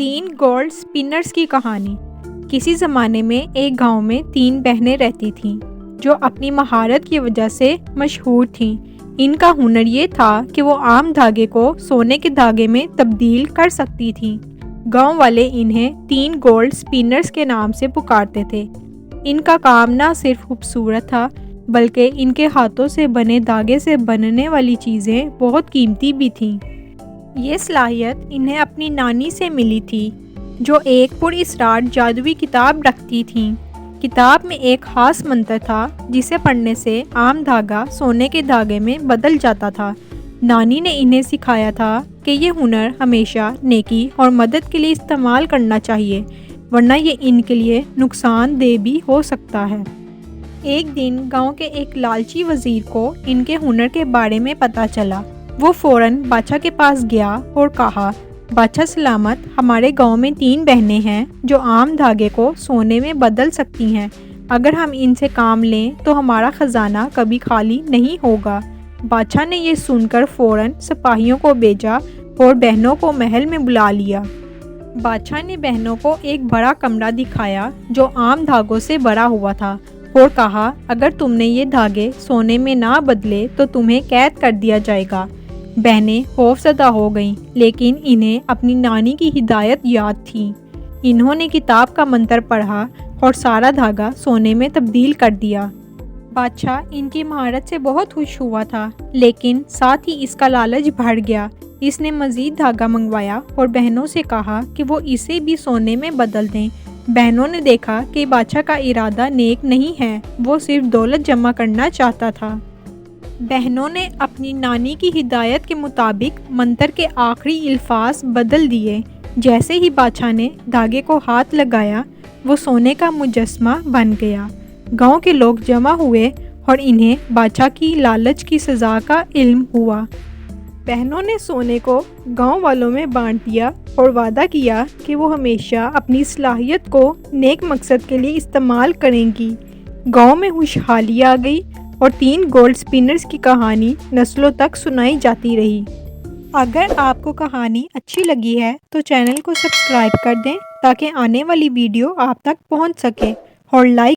3 gold spinners کی کہانی۔ کسی زمانے میں ایک گاؤں میں 3 بہنیں رہتی تھیں جو اپنی مہارت کی وجہ سے مشہور تھیں۔ ان کا ہنر یہ تھا کہ وہ عام دھاگے کو سونے کے دھاگے میں تبدیل کر سکتی تھیں۔ گاؤں والے انہیں 3 گولڈ اسپنرز کے نام سے پکارتے تھے۔ ان کا کام نہ صرف خوبصورت تھا بلکہ ان کے ہاتھوں سے بنے دھاگے سے بننے والی چیزیں بہت قیمتی بھی تھیں۔ یہ صلاحیت انہیں اپنی نانی سے ملی تھی جو ایک پر اسرار جادوئی کتاب رکھتی تھیں۔ کتاب میں ایک خاص منتر تھا جسے پڑھنے سے عام دھاگا سونے کے دھاگے میں بدل جاتا تھا۔ نانی نے انہیں سکھایا تھا کہ یہ ہنر ہمیشہ نیکی اور مدد کے لیے استعمال کرنا چاہیے ورنہ یہ ان کے لیے نقصان دہ بھی ہو سکتا ہے۔ ایک دن گاؤں کے ایک لالچی وزیر کو ان کے ہنر کے بارے میں پتہ چلا۔ وہ فوراً بادشاہ کے پاس گیا اور کہا، بادشاہ سلامت، ہمارے گاؤں میں 3 بہنیں ہیں جو عام دھاگے کو سونے میں بدل سکتی ہیں۔ اگر ہم ان سے کام لیں تو ہمارا خزانہ کبھی خالی نہیں ہوگا۔ بادشاہ نے یہ سن کر فوراً سپاہیوں کو بھیجا اور بہنوں کو محل میں بلا لیا۔ بادشاہ نے بہنوں کو ایک بڑا کمرہ دکھایا جو عام دھاگوں سے بھرا ہوا تھا اور کہا، اگر تم نے یہ دھاگے سونے میں نہ بدلے تو تمہیں قید کر دیا جائے گا۔ بہنیں خوفزدہ ہو گئیں لیکن انہیں اپنی نانی کی ہدایت یاد تھی۔ انہوں نے کتاب کا منتر پڑھا اور سارا دھاگا سونے میں تبدیل کر دیا۔ بادشاہ ان کی مہارت سے بہت خوش ہوا تھا لیکن ساتھ ہی اس کا لالچ بڑھ گیا۔ اس نے مزید دھاگا منگوایا اور بہنوں سے کہا کہ وہ اسے بھی سونے میں بدل دیں۔ بہنوں نے دیکھا کہ بادشاہ کا ارادہ نیک نہیں ہے، وہ صرف دولت جمع کرنا چاہتا تھا۔ بہنوں نے اپنی نانی کی ہدایت کے مطابق منتر کے آخری الفاظ بدل دیے۔ جیسے ہی بادشاہ نے دھاگے کو ہاتھ لگایا، وہ سونے کا مجسمہ بن گیا۔ گاؤں کے لوگ جمع ہوئے اور انہیں بادشاہ کی لالچ کی سزا کا علم ہوا۔ بہنوں نے سونے کو گاؤں والوں میں بانٹ دیا اور وعدہ کیا کہ وہ ہمیشہ اپنی صلاحیت کو نیک مقصد کے لیے استعمال کریں گی۔ گاؤں میں خوشحالی آ گئی اور 3 گولڈ اسپنرز کی کہانی نسلوں تک سنائی جاتی رہی۔ اگر آپ کو کہانی اچھی لگی ہے تو چینل کو سبسکرائب کر دیں تاکہ آنے والی ویڈیو آپ تک پہنچ سکے اور لائک